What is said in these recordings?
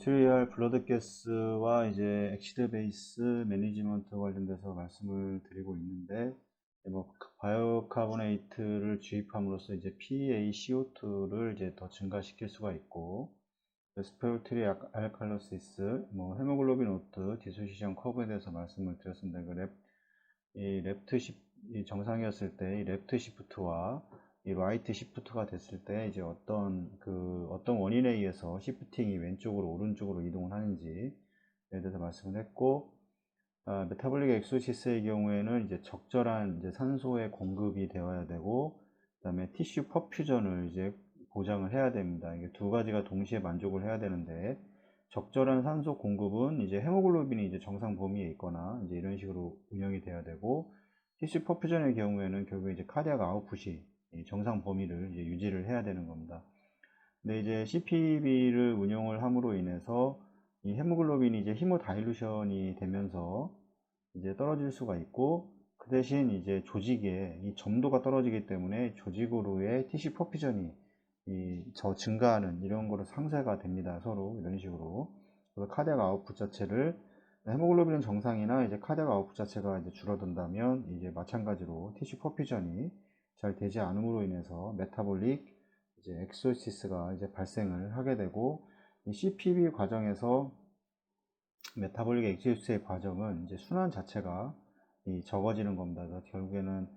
아트리얼 블러드 가스와 이제 엑시드 베이스 매니지먼트 관련돼서 말씀을 드리고 있는데, 뭐 바이오카보네이트를 주입함으로써 이제 PaCO2를 이제 더 증가시킬 수가 있고, 레스피레이터리 알칼로시스, 뭐 헤모글로빈 오트, 디소시션 커브에 대해서 말씀을 드렸습니다. 이 랩트 이 정상이었을 때 이 랩트 시프트와 이 라이트 시프트가 됐을 때 이제 어떤 원인에 의해서 시프팅이 왼쪽으로 오른쪽으로 이동을 하는지에 대해서 말씀을 했고, 메타볼릭 엑소시스의 경우에는 이제 적절한 이제 산소의 공급이 되어야 되고, 그다음에 티슈 퍼퓨전을 이제 보장을 해야 됩니다. 이게 두 가지가 동시에 만족을 해야 되는데, 적절한 산소 공급은 이제 헤모글로빈이 이제 정상 범위에 있거나 이제 이런 식으로 운영이 돼야 되고, 티슈 퍼퓨전의 경우에는 결국 이제 카디악 아웃풋이 정상 범위를 이제 유지를 해야 되는 겁니다. 근데 이제 CPB를 운용을 함으로 인해서 이 헤모글로빈이 이제 히모다일루션이 되면서 이제 떨어질 수가 있고, 그 대신 이제 조직의 이 점도가 떨어지기 때문에 조직으로의 티슈 퍼퓨전이 증가하는 이런 거로 상쇄가 됩니다. 서로 이런 식으로. 그래서 카디악 아웃풋 자체를 헤모글로빈은 정상이나 이제 카디악 아웃풋 자체가 이제 줄어든다면 이제 마찬가지로 티슈 퍼퓨전이 잘 되지 않음으로 인해서 메타볼릭 이제 엑소시스가 이제 발생을 하게 되고, 이 CPB 과정에서 메타볼릭 엑소시스의 과정은 이제 순환 자체가 적어지는 겁니다. 그래서 결국에는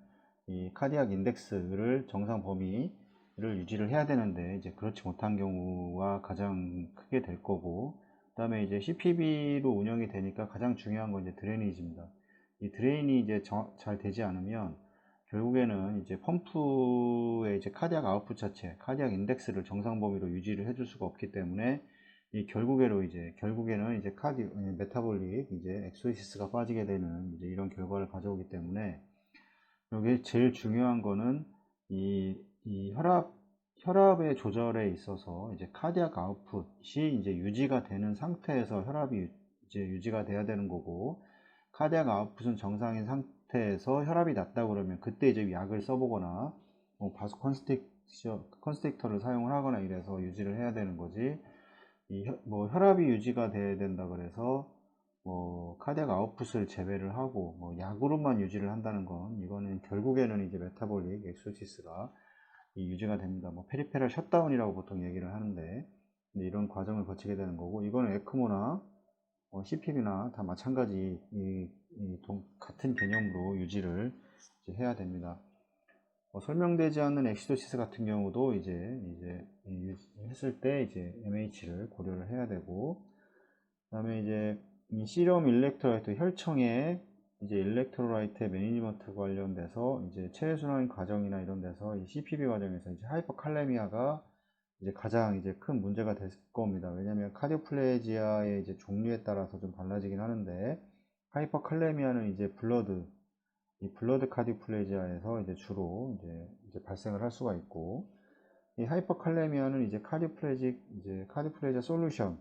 이 카디악 인덱스를 정상 범위를 유지를 해야 되는데 이제 그렇지 못한 경우가 가장 크게 될 거고, 그 다음에 이제 CPB로 운영이 되니까 가장 중요한 건 이제 드레이니지입니다. 이 드레인이 이제 잘 되지 않으면 결국에는 이제 펌프의 이제 카디악 아웃풋 자체, 카디악 인덱스를 정상 범위로 유지를 해줄 수가 없기 때문에 결국에는 이제 메타볼릭 이제 엑소시스가 빠지게 되는 이제 이런 결과를 가져오기 때문에, 여기 제일 중요한 거는 이 혈압의 조절에 있어서 이제 카디악 아웃풋이 이제 유지가 되는 상태에서 혈압이 이제 유지가 돼야 되는 거고, 카디악 아웃풋은 정상인 상태에서 혈압이 낮다 그러면 그때 이제 약을 써보거나 뭐 바소 컨스트릭터를 사용을 하거나 이래서 유지를 해야 되는 거지. 뭐 혈압이 유지가 돼야 된다 그래서 뭐 카디악 아웃풋을 제외를 하고 뭐 약으로만 유지를 한다는 건, 이거는 결국에는 이제 메타볼릭 엑소시스가 유지가 됩니다. 뭐 페리페럴 셧다운이라고 보통 얘기를 하는데, 이런 과정을 거치게 되는 거고, 이거는 에크모나 CPB나 다 마찬가지 같은 개념으로 유지를 이제 해야 됩니다. 설명되지 않는 엑시도시스 같은 경우도 이제 했을 때 이제 MH를 고려를 해야 되고, 그다음에 이제 이 시럼 일렉트로라이트 혈청의 이제 일렉트로라이트 매니지먼트 관련돼서 이제 체외순환 과정이나 이런 데서 이 CPB 과정에서 이제 하이퍼칼레미아가 이제 가장 이제 큰 문제가 될 겁니다. 왜냐하면 카디오플레지아의 이제 종류에 따라서 좀 달라지긴 하는데, 하이퍼칼레미아는 이제 블러드 카디오플레지아에서 이제 주로 이제 발생을 할 수가 있고, 이 하이퍼칼레미아는 이제 카디오플레지아 솔루션,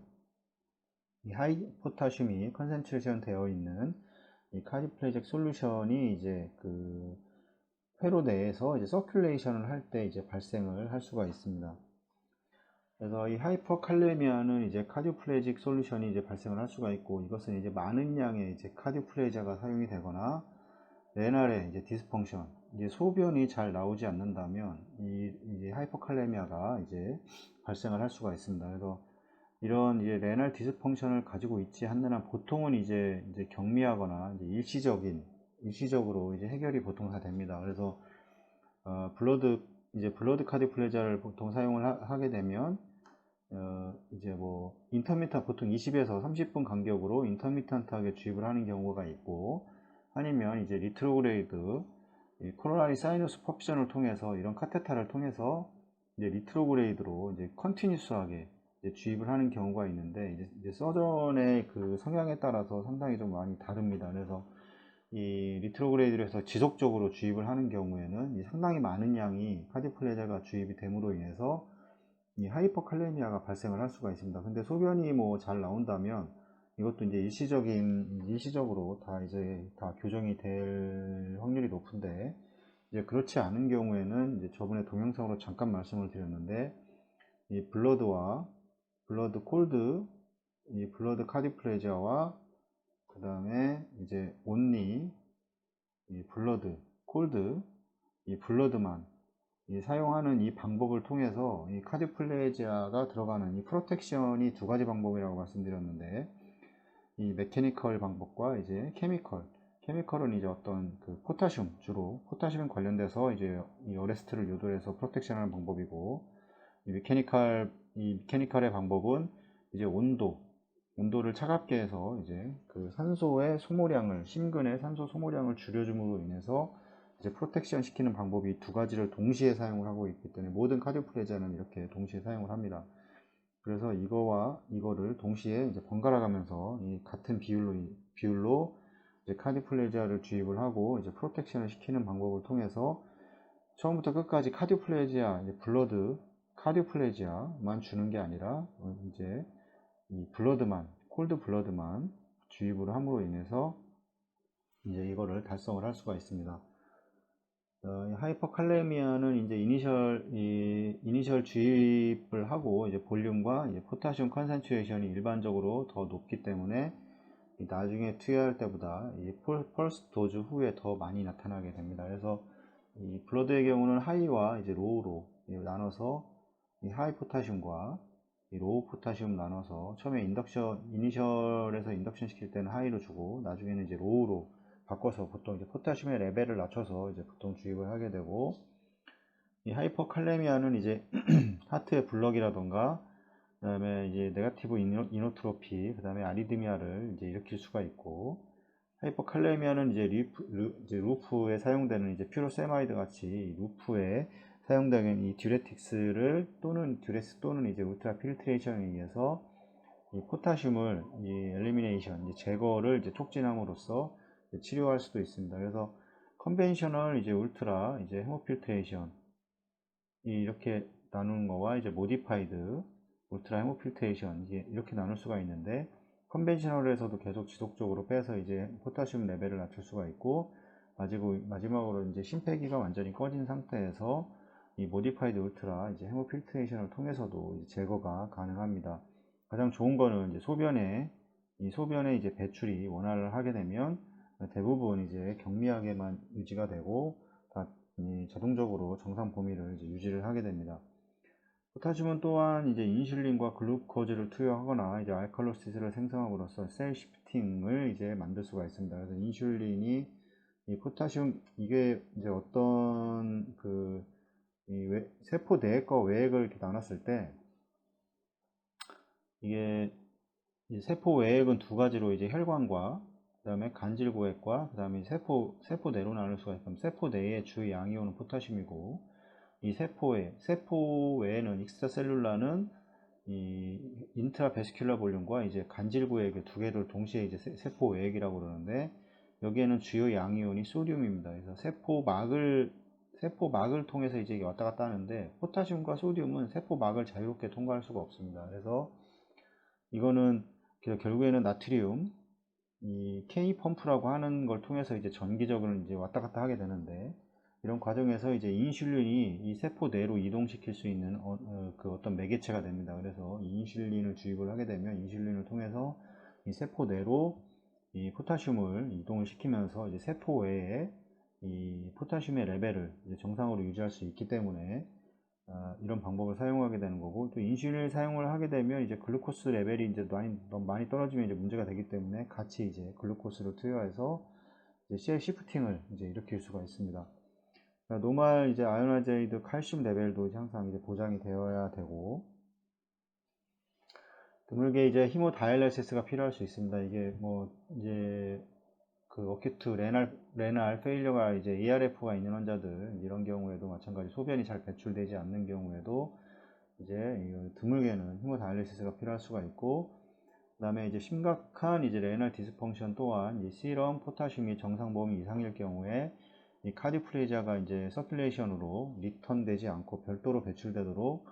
이 하이포타슘이 컨센트레이션 되어 있는 이 카디오플레지아 솔루션이 이제 그 회로 내에서 이제 서큘레이션을 할 때 이제 발생을 할 수가 있습니다. 그래서 이 하이퍼칼레미아는 이제 카디오플레직 솔루션이 이제 발생을 할 수가 있고, 이것은 이제 많은 양의 이제 카디오플레지아가 사용이 되거나 레날의 이제 디스펑션, 이제 소변이 잘 나오지 않는다면 이제 하이퍼칼레미아가 이제 발생을 할 수가 있습니다. 그래서 이런 이제 레날 디스펑션을 가지고 있지 않는 한 보통은 이제 경미하거나 이제 일시적으로 이제 해결이 보통 다 됩니다. 그래서 블러드 카디오플레지아를 보통 사용을 하게 되면 이제 뭐 보통 20에서 30분 간격으로 인터미턴트하게 주입을 하는 경우가 있고, 아니면 이제 리트로그레이드 코로나리 사이너스 퍼퓨전을 통해서 이런 카테타를 통해서 이제 리트로그레이드로 이제 컨티뉴스하게 이제 주입을 하는 경우가 있는데, 이제 서전의 그 성향에 따라서 상당히 좀 많이 다릅니다. 그래서 이 리트로그레이드로 해서 지속적으로 주입을 하는 경우에는 상당히 많은 양이 카디오플레지아가 주입이 됨으로 인해서 이 하이퍼칼레미아가 발생을 할 수가 있습니다. 근데 소변이 뭐 잘 나온다면 이것도 이제 일시적으로 다 교정이 될 확률이 높은데, 이제 그렇지 않은 경우에는 이제 저번에 동영상으로 잠깐 말씀을 드렸는데, 이 블러드 콜드 이 블러드 카디플레지아와 그 다음에 이제 온리, 이 블러드, 콜드, 이 블러드만 이 사용하는 이 방법을 통해서 이 카디플레지아가 들어가는 이 프로텍션이 두 가지 방법이라고 말씀드렸는데, 이 메케니컬 방법과 이제 케미컬은 이제 어떤 그 포타슘, 주로 포타슘 관련돼서 이제 이 어레스트를 유도해서 프로텍션하는 방법이고, 이 메케니컬의 방법은 이제 온도를 차갑게 해서 이제 그 산소의 소모량을, 심근의 산소 소모량을 줄여줌으로 인해서 이제 프로텍션 시키는 방법이 두 가지를 동시에 사용을 하고 있기 때문에 모든 카디오플레지아는 이렇게 동시에 사용을 합니다. 그래서 이거와 이거를 동시에 이제 번갈아 가면서 이 같은 비율로 이제 카디오플레지아를 주입을 하고 이제 프로텍션을 시키는 방법을 통해서 처음부터 끝까지 카디오플레지아, 이제 블러드 카디오플레지아만 주는 게 아니라 이제 이 블러드만, 콜드 블러드만 주입을 함으로 인해서 이제 이거를 달성을 할 수가 있습니다. 하이퍼칼레미아는 이제 이니셜 주입을 하고 이제 볼륨과 이제 포타슘 컨센트레이션이 일반적으로 더 높기 때문에 나중에 투여할 때보다 이 펄스 도즈 후에 더 많이 나타나게 됩니다. 그래서 이 블러드의 경우는 하이와 이제 로우로 나눠서 이 하이 포타슘과 이 로우 포타슘 나눠서 처음에 이니셜에서 인덕션 시킬 때는 하이로 주고 나중에는 이제 로우로 바꿔서 보통 이제 포타슘의 레벨을 낮춰서 이제 보통 주입을 하게 되고, 이 하이퍼칼레미아는 이제 하트의 블럭이라던가 그 다음에 이제 네가티브 이노트로피, 그 다음에 아리드미아를 이제 일으킬 수가 있고, 하이퍼칼레미아는 이제 루프에 사용되는 이제 퓨로세마이드 같이 루프에 사용되는 이 듀레틱스를 듀레스 또는 이제 울트라 필트레이션에 의해서 이 포타슘을 이 엘리미네이션, 이제 제거를 이제 촉진함으로써 이제 치료할 수도 있습니다. 그래서 컨벤셔널 이제 울트라 이제 헤모필트레이션 이렇게 나누는 거와 이제 모디파이드 울트라 헤모필트레이션 이렇게 나눌 수가 있는데, 컨벤셔널에서도 계속 지속적으로 빼서 이제 포타슘 레벨을 낮출 수가 있고, 마지막으로 이제 심폐기가 완전히 꺼진 상태에서 이 모디파이드 울트라 이제 헤모필트레이션을 통해서도 이제 제거가 가능합니다. 가장 좋은 거는 이제 소변에 이제 배출이 원활을 하게 되면 대부분 이제 경미하게만 유지가 되고 자동적으로 정상 범위를 이제 유지를 하게 됩니다. 포타슘은 또한 이제 인슐린과 글루코즈를 투여하거나 이제 알칼로시스를 생성함으로써 셀 시프팅을 이제 만들 수가 있습니다. 그래서 인슐린이 이 포타슘 이게 이제 어떤 세포 내액과 외액을 이렇게 나눴을 때 이게 세포 외액은 두 가지로 이제 혈관과 그 다음에 간질고액과 그 다음에 세포 내로 나눌 수가 있습니다. 세포 내의 주 양이온은 포타슘이고, 이 세포 외에는 익스트라셀룰라는 이 인트라베스큘러 볼륨과 이제 간질구액 두 개를 동시에 이제 세포 외액이라고 그러는데, 여기에는 주요 양이온이 소듐입니다. 그래서 세포막을 통해서 이제 왔다 갔다 하는데, 포타슘과 소듐은 세포막을 자유롭게 통과할 수가 없습니다. 그래서 이거는 결국에는 나트리움 이 K 펌프라고 하는 걸 통해서 이제 전기적으로 이제 왔다 갔다 하게 되는데, 이런 과정에서 이제 인슐린이 이 세포 내로 이동시킬 수 있는 어떤 매개체가 됩니다. 그래서 이 인슐린을 주입을 하게 되면 인슐린을 통해서 이 세포 내로 이 포타슘을 이동을 시키면서 이제 세포 외에 이 포타슘의 레벨을 이제 정상으로 유지할 수 있기 때문에 이런 방법을 사용하게 되는 거고, 또 인슐린을 사용을 하게 되면 이제 글루코스 레벨이 이제 너무 많이 떨어지면 이제 문제가 되기 때문에 같이 이제 글루코스를 투여해서 이제 셀 시프팅을 이제 일으킬 수가 있습니다. 노말 이제 아요나제이드 칼슘 레벨도 항상 이제 보장이 되어야 되고, 드물게 이제 히모다이알리시스가 필요할 수 있습니다. 이게 뭐 이제 어큐트 레날 페일러가 이제 ARF가 있는 환자들 이런 경우에도 마찬가지 소변이 잘 배출되지 않는 경우에도 이제 드물게는 히모다이알리시스가 필요할 수가 있고, 그 다음에 이제 심각한 이제 레날 디스펑션 또한 이 시럼 포타슘이 정상 범위 이상일 경우에 이 카디오플레지아가 이제 서큘레이션으로 리턴되지 않고 별도로 배출되도록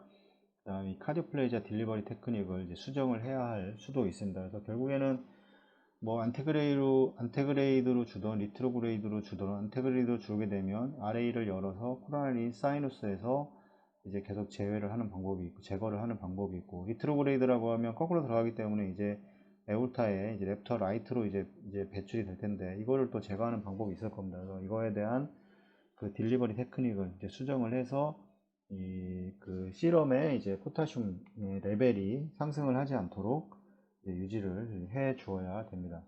그다음에 이 카디오플레지아 딜리버리 테크닉을 이제 수정을 해야 할 수도 있습니다. 그래서 결국에는 뭐 안테그레이드로 주던 리트로그레이드로 주던 안테그레이드로 주게 되면 RA를 열어서 코로나리 사이누스에서 이제 계속 제외를 하는 방법이 있고, 제거를 하는 방법이 있고, 리트로그레이드라고 하면 거꾸로 들어가기 때문에 이제 에울타에 이제 랩터 라이트로 이제 배출이 될 텐데, 이거를 또 제거하는 방법이 있을 겁니다. 그래서 이거에 대한 그 딜리버리 테크닉을 이제 수정을 해서 이 그 시럼의 이제 포타슘 레벨이 상승을 하지 않도록 이제 유지를 해 주어야 됩니다.